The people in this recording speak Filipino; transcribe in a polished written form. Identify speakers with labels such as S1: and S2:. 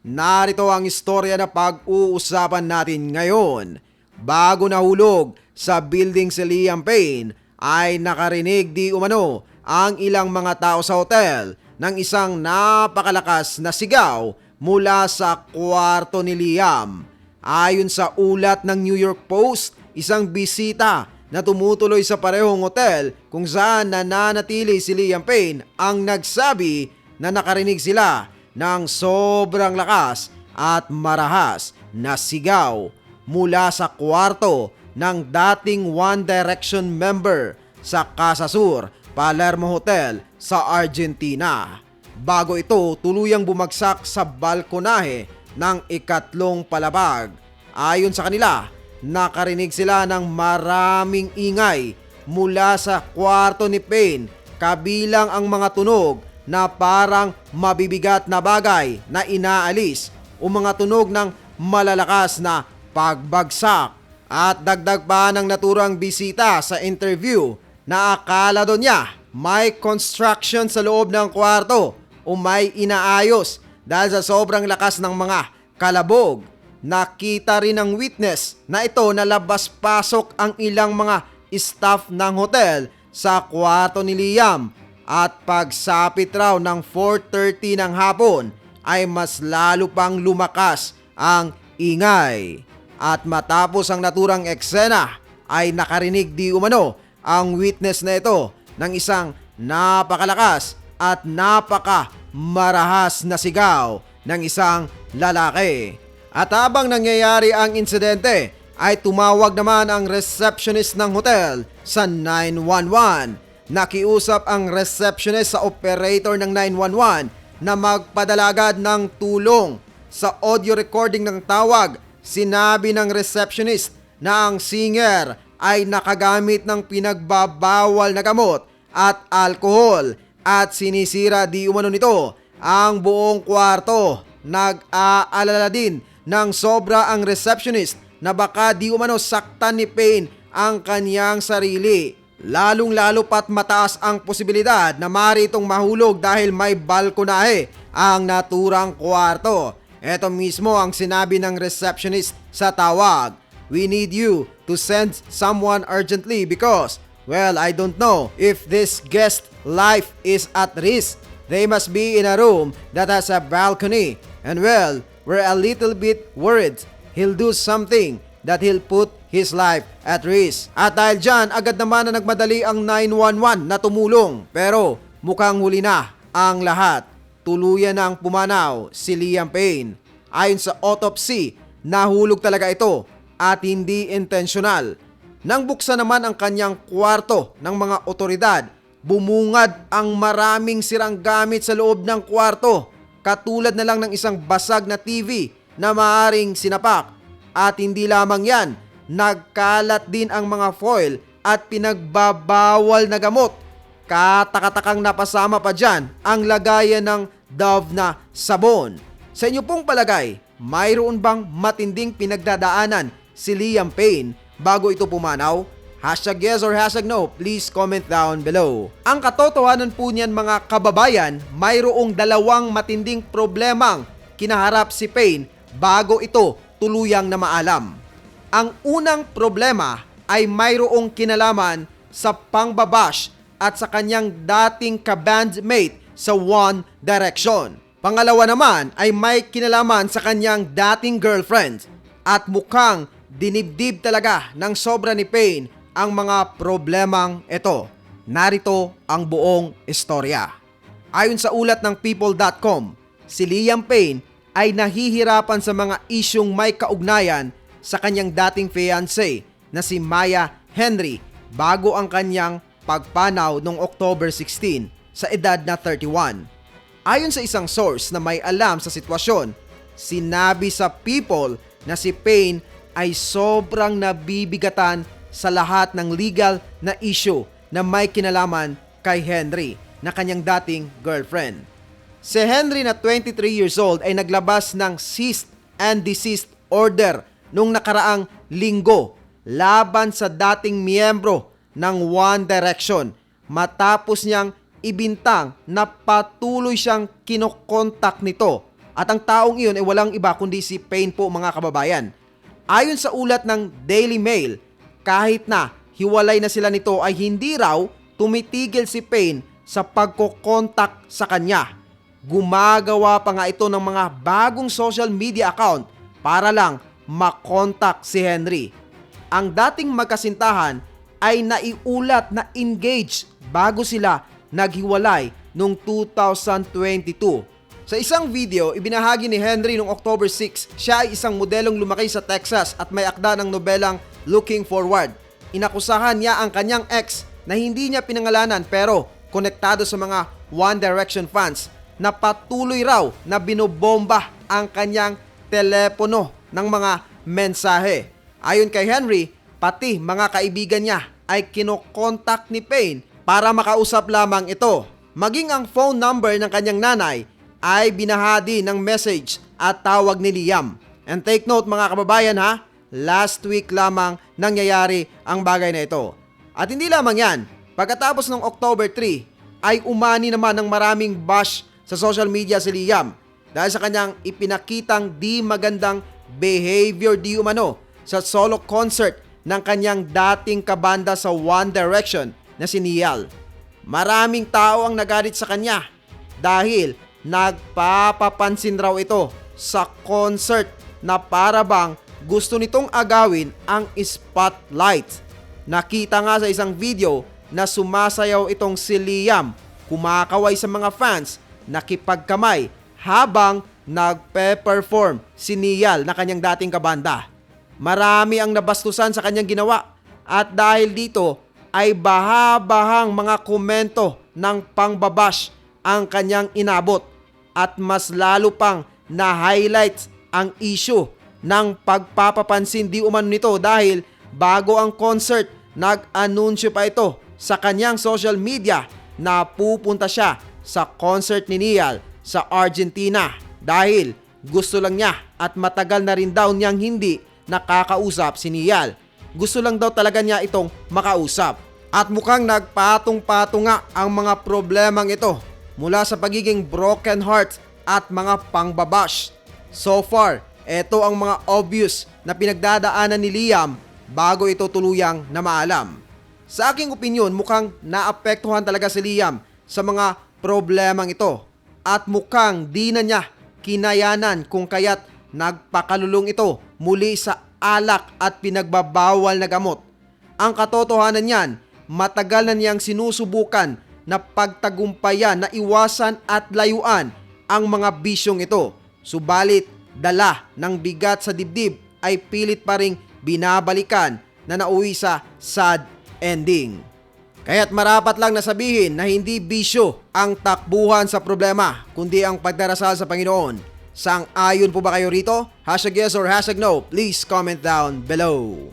S1: narito ang istorya na pag-uusapan natin ngayon. Bago nahulog sa building si Liam Payne ay nakarinig di umano ang ilang mga tao sa hotel ng isang napakalakas na sigaw mula sa kwarto ni Liam. Ayon sa ulat ng New York Post, isang bisita na tumutuloy sa parehong hotel kung saan nananatili si Liam Payne ang nagsabi na nakarinig sila ng sobrang lakas at marahas na sigaw mula sa kwarto ng dating One Direction member sa Casa Sur, Palermo Hotel sa Argentina. Bago ito tuluyang bumagsak sa balkonahe ng ikatlong palapag. Ayon sa kanila, nakarinig sila ng maraming ingay mula sa kwarto ni Payne, kabilang ang mga tunog na parang mabibigat na bagay na inaalis o mga tunog ng malalakas na pagbagsak. At dagdag pa ng naturang bisita sa interview na akala doon niya may construction sa loob ng kwarto o may inaayos dahil sa sobrang lakas ng mga kalabog. Nakita rin ng witness na ito na labas-pasok ang ilang mga staff ng hotel sa kwarto ni Liam at pagsapit raw ng 4:30 ng hapon ay mas lalo pang lumakas ang ingay. At matapos ang naturang eksena ay nakarinig di umano ang witness na ito ng isang napakalakas at napakamarahas na sigaw ng isang lalaki. At habang nangyayari ang insidente ay tumawag naman ang receptionist ng hotel sa 911. Nakiusap ang receptionist sa operator ng 911 na magpadala agad ng tulong. Sa audio recording ng tawag, sinabi ng receptionist na ang singer ay nakagamit ng pinagbabawal na gamot at alkohol at sinisira di umano nito ang buong kwarto. Nag-aalala din ng sobra ang receptionist na baka di umano saktan ni Payne ang kanyang sarili. Lalong-lalo pat mataas ang posibilidad na maritong mahulog dahil may balkonahe ang naturang kwarto. Ito mismo ang sinabi ng receptionist sa tawag. "We need you to send someone urgently because, well, I don't know if this guest life is at risk. They must be in a room that has a balcony. And well, we're a little bit worried he'll do something that he'll put his life at risk." At dahil dyan, agad naman na nagmadali ang 911 na tumulong. Pero mukhang huli na ang lahat. Tuluyan na ang pumanaw si Liam Payne. Ayon sa autopsy, nahulog talaga ito at hindi intensyonal. Nang buksan naman ang kanyang kwarto ng mga otoridad, bumungad ang maraming sirang gamit sa loob ng kwarto. Katulad na lang ng isang basag na TV na maaring sinapak. At hindi lamang yan, nagkalat din ang mga foil at pinagbabawal na gamot. Katakatakang napasama pa dyan ang lagayan ng Dove na sabon. Sa inyo pong palagay, mayroon bang matinding pinagdadaanan si Liam Payne bago ito pumanaw? Hashtag yes or hashtag no, please comment down below. Ang katotohanan po niyan mga kababayan, mayroong dalawang matinding problemang kinaharap si Payne bago ito tuluyang na maalam. Ang unang problema ay mayroong kinalaman sa pangbabash at sa kanyang dating kabandmate sa One Direction. Pangalawa naman ay may kinalaman sa kanyang dating girlfriend at mukhang dinibdib talaga ng sobra ni Payne ang mga problemang ito. Narito ang buong istorya. Ayon sa ulat ng people.com, si Liam Payne ay nahihirapan sa mga isyung may kaugnayan sa kanyang dating fiancé na si Maya Henry bago ang kanyang pagpanaw noong October 16 sa edad na 31. Ayon sa isang source na may alam sa sitwasyon, sinabi sa People na si Payne ay sobrang nabibigatan sa lahat ng legal na issue na may kinalaman kay Henry na kanyang dating girlfriend. Si Henry na 23 years old ay naglabas ng cease and desist order nung nakaraang linggo laban sa dating miyembro ng One Direction matapos niyang ibintang na patuloy siyang kinokontak nito At ang taong iyon ay walang iba kundi si Payne po mga kababayan. Ayon sa ulat ng Daily Mail, kahit na hiwalay na sila nito ay hindi raw tumitigil si Payne sa pagkokontak sa kanya. Gumagawa pa nga ito ng mga bagong social media account para lang makontak si Henry. Ang dating magkasintahan ay naiulat na engaged bago sila naghiwalay noong 2022. Sa isang video, ibinahagi ni Henry noong October 6, siya ay isang modelong lumaki sa Texas at may akda ng nobelang Looking Forward. Inakusahan niya ang kanyang ex na hindi niya pinangalanan pero konektado sa mga One Direction fans na patuloy raw na binobomba ang kanyang telepono ng mga mensahe. Ayon kay Henry, pati mga kaibigan niya ay kinokontak ni Payne para makausap lamang ito. Maging ang phone number ng kanyang nanay ay binahagi ng message at tawag ni Liam. And take note mga kababayan ha, last week lamang nangyayari ang bagay na ito. At hindi lamang yan, pagkatapos ng October 3 ay umani naman ng maraming bash sa social media si Liam dahil sa kanyang ipinakitang di magandang behavior di umano sa solo concert ng kanyang dating kabanda sa One Direction na si Niall. Maraming tao ang nagalit sa kanya dahil nagpapapansin raw ito sa concert na para bang gusto nitong agawin ang spotlight. Nakita nga sa isang video na sumasayaw itong si Liam, kumakaway sa mga fans, nakipagkamay habang nagpe-perform si Niall na kanyang dating kabanda. Marami ang nabastusan sa kanyang ginawa at dahil dito ay baha-bahang mga komento ng pangbabash ang kanyang inabot at mas lalo pang na-highlight ang issue ng pagpapapansin di umano nito dahil bago ang concert, nag-anunsyo pa ito sa kanyang social media na pupunta siya sa concert ni Niall sa Argentina dahil gusto lang niya at matagal na rin daw niyang hindi nakakausap si Niall. Gusto lang daw talaga niya itong makausap. At mukhang nagpatong-patong nga ang mga problemang ito mula sa pagiging broken heart at mga pangbabash. So far, ito ang mga obvious na pinagdadaanan ni Liam bago ito tuluyang na maalam. Sa aking opinyon, mukhang naapektuhan talaga si Liam sa mga problemang ito at mukhang di na niya kinayanan kung kaya't nagpakalulong ito muli sa alak at pinagbabawal na gamot. Ang katotohanan niyan, matagal na niyang sinusubukan na pagtagumpayan na iwasan at layuan ang mga bisyong ito. Subalit, dala ng bigat sa dibdib ay pilit pa ring binabalikan na nauwi sa sad ending. Kaya't marapat lang na sabihin na hindi bisyo ang takbuhan sa problema, kundi ang pagdarasal sa Panginoon. Sang-ayon po ba kayo rito? #yes or #no, please comment down below.